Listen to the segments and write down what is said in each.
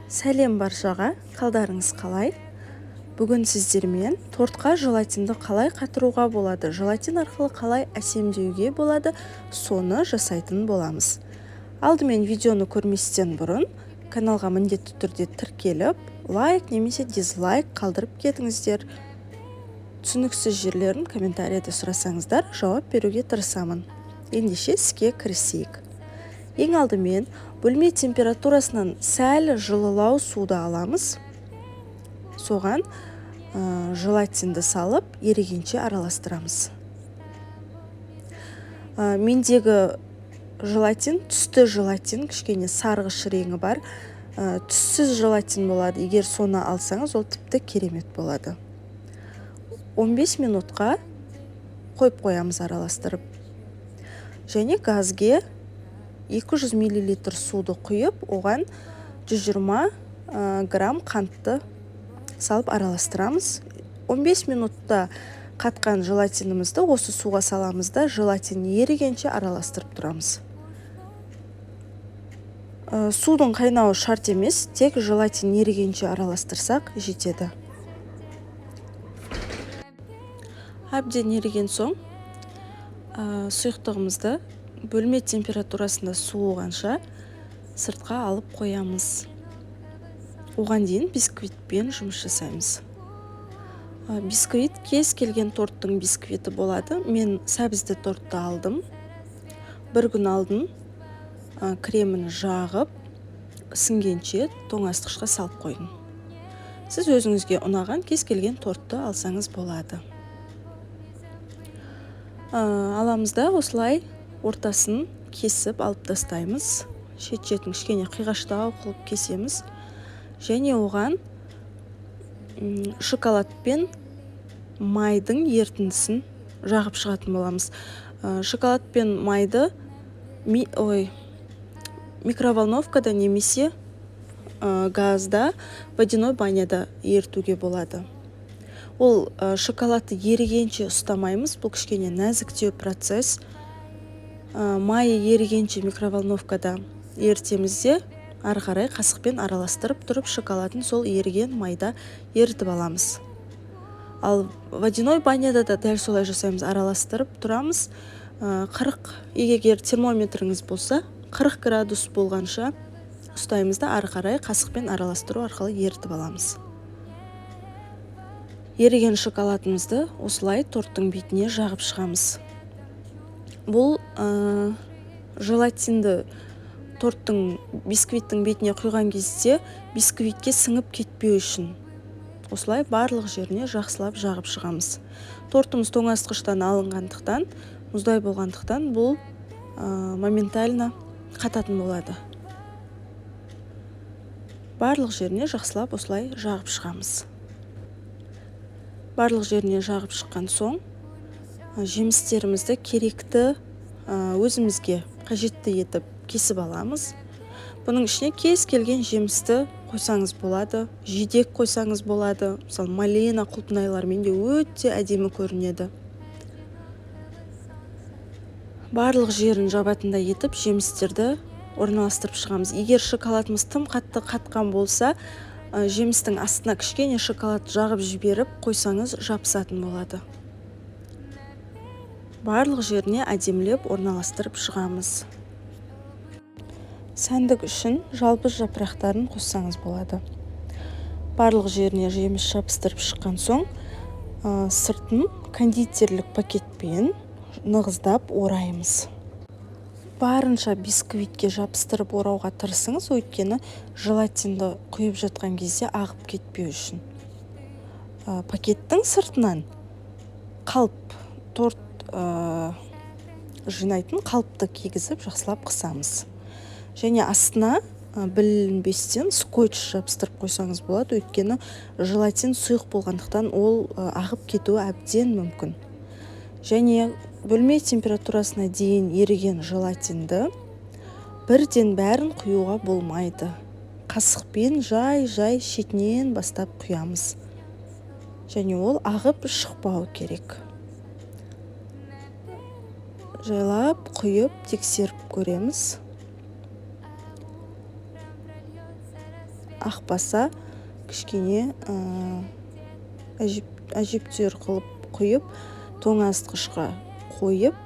Сәлем баршаға, қалдарыңыз қалай? Бүгін сіздермен тортқа желатинді қалай қатыруға болады, желатин арқылы қалай әсемдеуге болады, соны жасайтын боламыз. Алдымен видеоны көрместен бұрын каналға міндетті түрде тіркеліп, лайк немесе дизлайк қалдырып кетіңіздер. Түсініксіз жерлерін комментарияда сұрасаңыздар, жауап беруге тырысамын. Ендеше іске кірісейік. Ең алдымен бөлме температурасынан сәл жылылау суды аламыз. Соған желатинді салып, ерігенше араластырамыз. Мендегі желатин, түсті желатин, кішкене сарғыш реңі бар. Түссіз желатин болады. Егер соны алсаңыз, ол тіпті керемет болады. 15 минутқа қойып қоямыз араластырып. Және газге 200 мл суды құйып, оған 120 грамм қантты салып араластырамыз. 15 минутта қатқан желатинімізді осы суға саламыз да, желатин ерігенше араластырып тұрамыз. Судың қайнауы шарт емес, тек желатин ерігенше араластырсақ жетеді. Әбден еріген соң сұйықтығымызды бөлме температурасында суығанша сыртқа алып қоямыз. Оған дейін бисквитпен жұмыс жасаймыз. Бисквит кез келген торттың бисквиті болады. Мен сәбізді тортты алдым. Бір күн алдын кремін жағып, сіңгенше тоңазытқышқа салып қойдым. Сіз өзіңізге ұнаған кез келген тортты алсаңыз болады. Аламыз да осылай ортасын кесіп алып тастаймыз. Шет-шетін кішкене қиғаштау қылып кесеміз. Және оған шоколад пен майдың ерітіндісін жағып шығатын боламыз. Шоколад пен майды микроволновкада немесе газда, водяной баняда ерітуге болады. Ол шоколадты ерігенше ұстамаймыз. Бұл кішкене нәзіктеу процесс. Майы ерігенше микроволновкада ерітемізде, ары қарай қасықпен араластырып тұрып, шоколадын сол еріген майда ерітіп аламыз. Ал водяной баняда да дәл солай жасаймыз, араластырып тұрамыз. 40, егер термометріңіз болса, 40 градус болғанша ұстаймыз да, ары қарай қасықпен араластыру арқылы ерітіп аламыз. Еріген шоколадымызды осылай торттың бетіне жағып шығамыз. Бұл желатинді торттың бисквиттің бетіне құйған кезде бисквитке сіңіп кетпеу үшін осылай барлық жеріне жақсылап жағып шығамыз. Тортымыз тоңазытқыштан алынғандықтан, мұздай болғандықтан бұл моментально қататын болады. Барлық жеріне жақсылап осылай жағып шығамыз. Барлық жеріне жағып шыққан соң, жемістерімізді керекті өзімізге қажетті етіп кесіп аламыз. Бұның ішіне кез келген жемісті қойсаңыз болады, жидек қойсаңыз болады. Мысалы, малина құлпынайлармен де өте әдемі көрінеді. Барлық жерін жабатындай етіп жемістерді орналастырып шығамыз. Егер шоколадымыз тым қатты қатқан болса, жемістің астына кішкене шоколад жағып жіберіп қойсаңыз жабысатын болады. Барлық жеріне әдемілеп орналастырып шығамыз. Сәндік үшін жалбыз жапырақтарын қоссаңыз болады. Барлық жеріне жеміс жабыстырып шыққан соң, сыртын кондитерлік пакетпен нығыздап ораймыз. Барынша бисквитке жабыстырып орауға тырысыңыз, өйткені желатинді құйып жатқан кезде ағып кетпеу үшін. Пакеттің сыртынан торт жинайтын қалыпты кигізіп жақсылап қысамыз. Және астына білінбестен скотч жабыстырып қойсаңыз болады, өйткені желатин сұйық болғандықтан ол ағып кетуі әбден мүмкін. Және бөлме температурасына дейін еріген желатинді бірден бәрін құюға болмайды. Қасықпен жай шетінен бастап құямыз. Және ол ағып шықпауы керек. Жайлап құйып тексеріп көреміз. ақпаса кішкене әжептәуір қылып құйып тоңазытқышқа қойып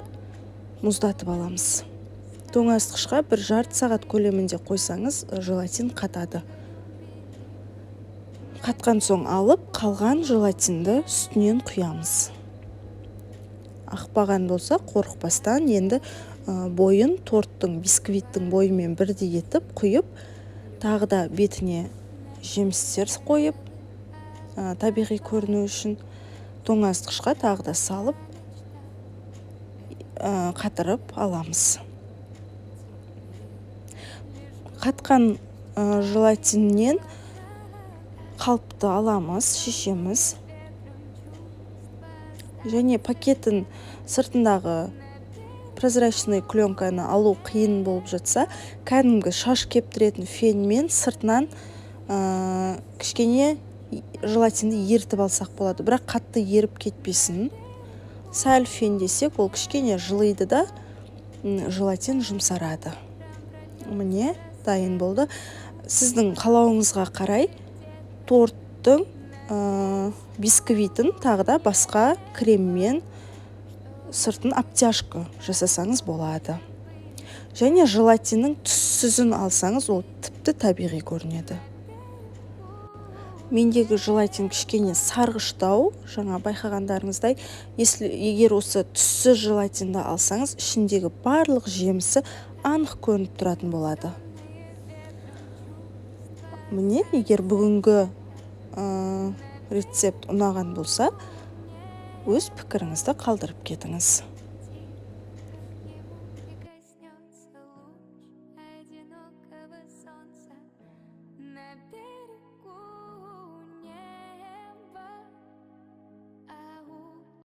мұздатып аламыз. Тоңазытқышқа 1,5 сағат көлемінде қойсаңыз желатин қатады. Қатқан соң алып, қалған желатинді үстінен құямыз. Ақпаған болса қорықпастан енді бойын торттың, бисквиттің бойымен бірдей етіп құйып, тағы да бетіне жемістер қойып, табиғи көріну үшін тоңазытқышқа тағы да салып, қатырып аламыз. Қатқан желатиннен қалыпты аламыз, шешеміз. Және пакетін сыртындағы прозрачный пленканы алу қиын болып жатса, кәдімгі шаш кептіретін фенмен сыртынан кішкене желатинді ерітіп алсақ болады. Бірақ қатты еріп кетпесін. Сәл фен десек, ол кішкене жылиды да желатин жұмсарады. Міне, дайын болды. Сіздің қалауыңызға қарай торттың бисквитін тағы да басқа креммен сыртын обтяжка жасасаңыз болады. Және желатиннің түссізін алсаңыз, ол тіпті табиғи көрінеді. Мендегі желатин кішкене сарғыштау, жаңа байқағандарыңыздай, егер осы түссіз желатинді алсаңыз, ішіндегі барлық жемісі анық көрініп тұратын болады. Міне, егер бүгінгі рецепт ұнаған болса, өз пікіріңізді қалдырып кетіңіз. Прикоснется луч одинокого солнца на берег